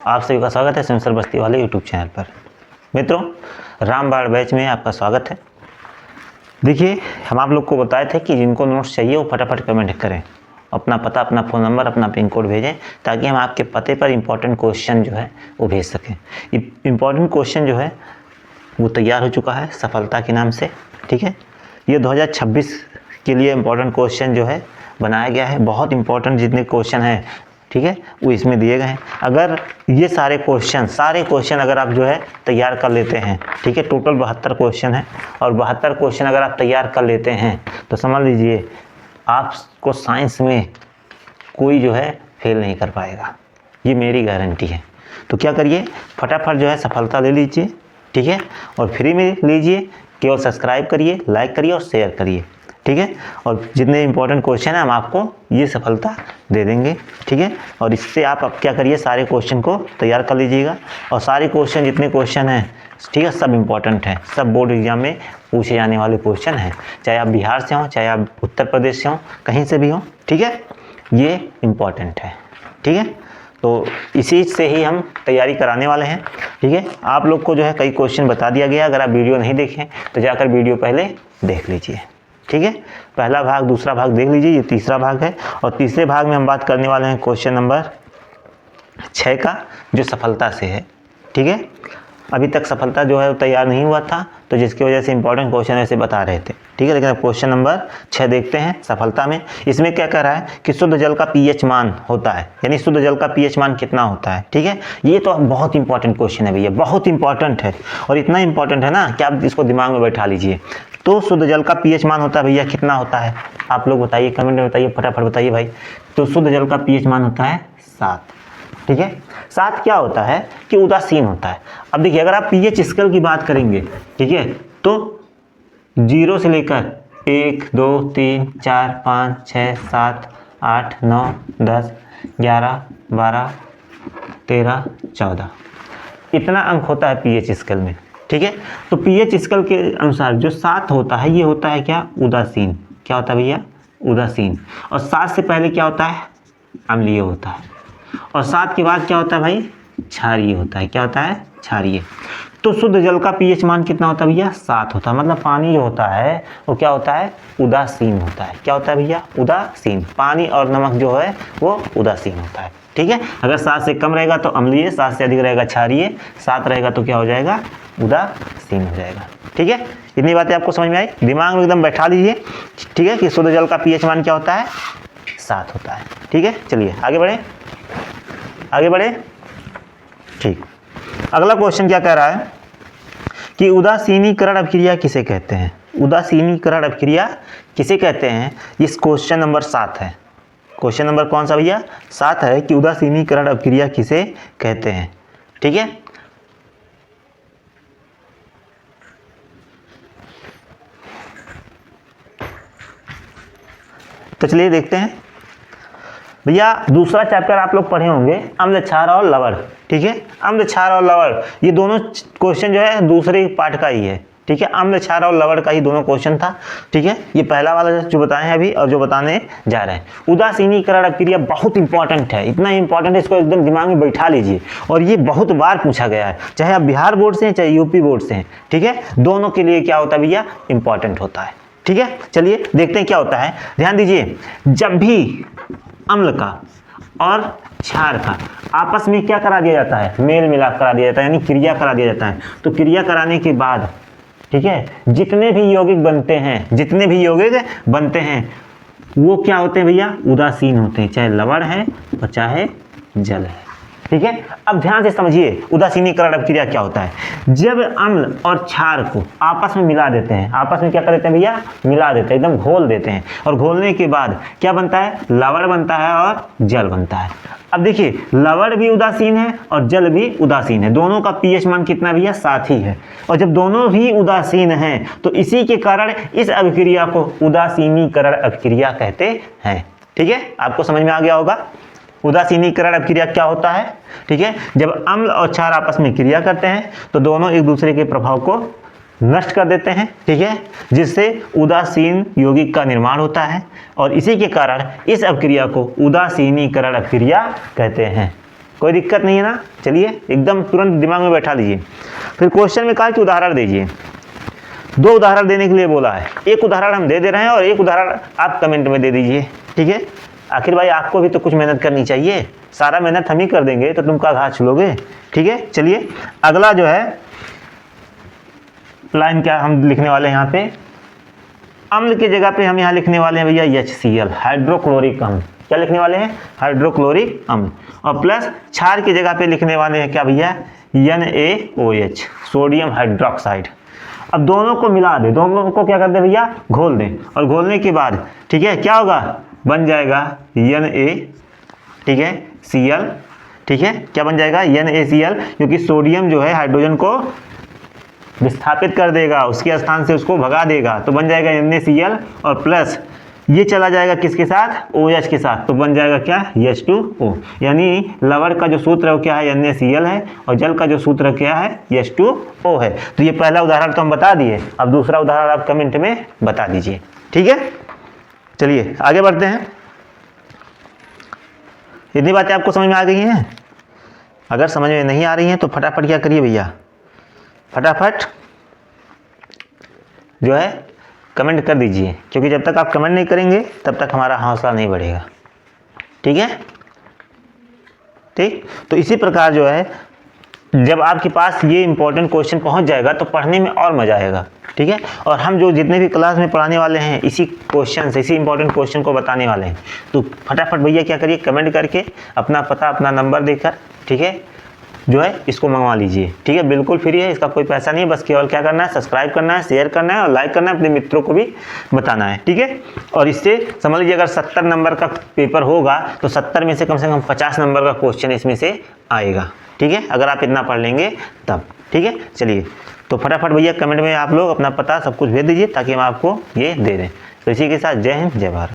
आप सभी का स्वागत है सेंसर बस्ती वाले यूट्यूब चैनल पर। मित्रों, रामबाण बैच में आपका स्वागत है। देखिए, हम आप लोग को बताए थे कि जिनको नोट्स चाहिए वो फटाफट कमेंट करें, अपना पता, अपना फ़ोन नंबर, अपना पिन कोड भेजें ताकि हम आपके पते पर इम्पोर्टेंट क्वेश्चन जो है वो भेज सकें। इम्पोर्टेंट क्वेश्चन जो है वो तैयार हो चुका है सफलता के नाम से। ठीक है, ये 2026 के लिए इम्पोर्टेंट क्वेश्चन जो है बनाया गया है। बहुत इंपॉर्टेंट जितने क्वेश्चन हैं, ठीक है, वो इसमें दिए गए हैं। अगर ये सारे क्वेश्चन अगर आप जो है तैयार कर लेते हैं, ठीक है, टोटल 72 क्वेश्चन है और 72 क्वेश्चन अगर आप तैयार कर लेते हैं तो समझ लीजिए आपको साइंस में कोई जो है फेल नहीं कर पाएगा, ये मेरी गारंटी है। तो क्या करिए, फटाफट जो है सफलता ले लीजिए, ठीक है, और फ्री में लीजिए। केवल सब्सक्राइब करिए, लाइक करिए और शेयर करिए, ठीक है। और जितने इंपॉर्टेंट क्वेश्चन है हम आपको ये सफलता दे देंगे, ठीक है। और इससे आप अब क्या करिए, सारे क्वेश्चन को तैयार कर लीजिएगा। और सारे क्वेश्चन जितने क्वेश्चन हैं, ठीक है, सब इंपॉर्टेंट हैं, सब बोर्ड एग्जाम में पूछे जाने वाले क्वेश्चन हैं। चाहे आप बिहार से हों, चाहे आप उत्तर प्रदेश से हों, कहीं से भी हों, ठीक है, ये इम्पॉर्टेंट है, ठीक है। तो इसी से ही हम तैयारी कराने वाले हैं, ठीक है। आप लोग को जो है कई क्वेश्चन बता दिया गया। अगर आप वीडियो नहीं देखें तो जाकर वीडियो पहले देख लीजिए, ठीक है। पहला भाग, दूसरा भाग देख लीजिए, ये तीसरा भाग है। और तीसरे भाग में हम बात करने वाले हैं क्वेश्चन नंबर 6 का, जो सफलता से है, ठीक है। अभी तक सफलता जो है वो तैयार नहीं हुआ था, तो जिसकी वजह से इंपॉर्टेंट क्वेश्चन ऐसे बता रहे थे, ठीक है। लेकिन अब क्वेश्चन नंबर 6 देखते हैं सफलता में। इसमें क्या कह रहा है कि शुद्ध जल का पीएच मान होता है, यानी शुद्ध जल का पीएच मान कितना होता है, ठीक है। ये तो बहुत इंपॉर्टेंट क्वेश्चन है भैया, बहुत इंपॉर्टेंट है। और इतना इंपॉर्टेंट है ना कि आप इसको दिमाग में बैठा लीजिए। तो शुद्ध जल का पीएच मान होता है भैया, कितना होता है आप लोग बताइए, कमेंट में बताइए, फटाफट बताइए भाई। तो शुद्ध जल का पीएच मान होता है 7, ठीक है। 7 क्या होता है कि उदासीन होता है। अब देखिए, अगर आप पीएच स्केल की बात करेंगे, ठीक है, तो 0 से लेकर 1 2 3 4 5 6 7 8 9 10 11 12 13 14 इतना अंक होता है पीएच स्केल में, ठीक है। तो पीएच स्केल के अनुसार जो 7 होता है, ये होता है क्या, उदासीन। क्या होता है भैया, उदासीन। और 7 से पहले क्या होता है, अम्लीय होता है। और 7 के बाद क्या होता है भाई, क्षारीय होता है। क्या होता है, क्षारीय। तो शुद्ध जल का पीएच मान कितना होता है भैया, 7 होता है। मतलब पानी जो होता है वो क्या होता है, उदासीन होता है। क्या होता है भैया, उदासीन। पानी और नमक जो है वो उदासीन होता है, ठीक है। अगर 7 से कम रहेगा तो अम्लीय, 7 से अधिक रहेगा क्षारीय, 7 रहेगा तो क्या हो जाएगा, उदासीन हो जाएगा, ठीक है। इतनी बातें आपको समझ में आई, दिमाग में एकदम बैठा लीजिए, ठीक है, कि शुद्ध जल का पीएच मान क्या होता है, 7 होता है, ठीक है। चलिए आगे बढ़े, ठीक। अगला क्वेश्चन क्या कह रहा है कि उदासीनीकरण अभिक्रिया किसे कहते हैं। उदासीनीकरण अभिक्रिया किसे कहते हैं, इस क्वेश्चन नंबर 7 है। क्वेश्चन नंबर कौन सा भैया, 7 है कि उदासीनीकरण अभिक्रिया किसे कहते हैं, ठीक है। तो चलिए देखते हैं भैया। दूसरा चैप्टर आप लोग पढ़े होंगे, अम्ल, क्षार और लवण, ठीक है। अम्ल, क्षार और लवण, ये दोनों क्वेश्चन जो है दूसरे पार्ट का ही है, ठीक है। अम्ल, क्षार और लवण का ही दोनों क्वेश्चन था, ठीक है। ये पहला वाला जो बताए हैं अभी और जो बताने जा रहे हैं। उदासीनीकरण अभिक्रिया बहुत इंपॉर्टेंट है, इतना इंपॉर्टेंट है, इसको एकदम दिमाग में बैठा लीजिए। और ये बहुत बार पूछा गया है, चाहे आप बिहार बोर्ड से हैं चाहे यूपी बोर्ड से हैं, ठीक है। दोनों के लिए क्या होता है भैया, इंपॉर्टेंट होता है, ठीक है। चलिए देखते हैं क्या होता है। ध्यान दीजिए, जब भी अम्ल का और क्षार का आपस में क्या करा दिया जाता है, मेल मिलाप करा दिया जाता है, यानी क्रिया करा दिया जाता है। तो क्रिया कराने के बाद, ठीक है, जितने भी यौगिक बनते हैं वो क्या होते हैं भैया, उदासीन होते हैं, चाहे लवण है और चाहे जल है, ठीक है। अब ध्यान से समझिए उदासीनीकरण अभिक्रिया क्या होता है। जब अम्ल और क्षार को आपस में मिला देते हैं, आपस में क्या कर देते हैं भैया, मिला देते हैं, एकदम घोल देते हैं। और घोलने के बाद क्या बनता है, लवण बनता है और जल बनता है। अब देखिए, लवण भी उदासीन है और जल भी उदासीन है। दोनों का पीएच मान कितना भैया, 7 ही है। और जब दोनों ही उदासीन हैं तो इसी के कारण इस अभिक्रिया को उदासीनीकरण अभिक्रिया कहते हैं, ठीक है। आपको समझ में आ गया होगा उदासीनीकरण अभिक्रिया क्या होता है, ठीक है। जब अम्ल और क्षार आपस में क्रिया करते हैं तो दोनों एक दूसरे के प्रभाव को नष्ट कर देते हैं, ठीक है, जिससे उदासीन यौगिक का निर्माण होता है और इसी के कारण इस अभिक्रिया को उदासीनीकरण अभिक्रिया कहते हैं। कोई दिक्कत नहीं है ना। चलिए एकदम तुरंत दिमाग में बैठा लीजिए। फिर क्वेश्चन में कहा कि उदाहरण दीजिए, 2 उदाहरण देने के लिए बोला है। एक उदाहरण हम दे रहे हैं और एक उदाहरण आप कमेंट में दे दीजिए, ठीक है। आखिर भाई आपको भी तो कुछ मेहनत करनी चाहिए, सारा मेहनत हम ही कर देंगे तो तुम का घास छुलोगे, ठीक है। चलिए अगला जो है लाइन क्या हम लिखने वाले हैं यहाँ पे, अम्ल की जगह पे हम यहाँ लिखने वाले हैं भैया HCl, हाइड्रोक्लोरिक अम्ल। क्या लिखने वाले हैं? हाइड्रोक्लोरिक अम्ल। और प्लस क्षार की जगह पे लिखने वाले हैं क्या भैया? NaOH, sodium hydroxide. अब दोनों को मिला दे, दोनों को क्या कर दे भैया? घोल दें। और घोलने के बाद ठीक है क्या होगा? बन जाएगा Na, ठीक है, Cl, ठीक है। क्या बन जाएगा? NaCl, क्योंकि सोडियम जो है हाइड्रोजन को विस्थापित कर देगा, उसके स्थान से उसको भगा देगा, तो बन जाएगा NaCl। और प्लस ये चला जाएगा किसके साथ? OH के साथ, तो बन जाएगा क्या? H2O। यानी लवण का जो सूत्र है वो क्या है? NaCl है, और जल का जो सूत्र क्या है? H2O है। तो ये पहला उदाहरण तो हम बता दिए, अब दूसरा उदाहरण आप कमेंट में बता दीजिए, ठीक है। चलिए आगे बढ़ते हैं। इतनी बातें आपको समझ में आ गई हैं? अगर समझ में नहीं आ रही हैं तो फटाफट क्या करिए भैया, फटाफट जो है कमेंट कर दीजिए, क्योंकि जब तक आप कमेंट नहीं करेंगे तब तक हमारा हौसला नहीं बढ़ेगा, ठीक है। ठीक, तो इसी प्रकार जो है जब आपके पास ये इंपॉर्टेंट क्वेश्चन पहुंच जाएगा तो पढ़ने में और मजा आएगा, ठीक है। और हम जो जितने भी क्लास में पढ़ाने वाले हैं इसी क्वेश्चन से, इसी इंपॉर्टेंट क्वेश्चन को बताने वाले हैं। तो फटाफट भैया क्या करिए, कमेंट करके अपना पता अपना नंबर देकर, ठीक है, जो है इसको मंगवा लीजिए, ठीक है। बिल्कुल फ्री है, इसका कोई पैसा नहीं है, बस केवल क्या करना है? सब्सक्राइब करना है, शेयर करना है और लाइक करना है, अपने मित्रों को भी बताना है, ठीक है। और इससे समझ लीजिए अगर 70 नंबर का पेपर होगा तो 70 में से कम 50 नंबर का क्वेश्चन इसमें से आएगा, ठीक है, अगर आप इतना पढ़ लेंगे तब, ठीक है। चलिए तो फटाफट भैया कमेंट में आप लोग अपना पता सब कुछ भेज दीजिए ताकि हम आपको ये दे दें। तो इसी के साथ जय हिंद, जय भारत।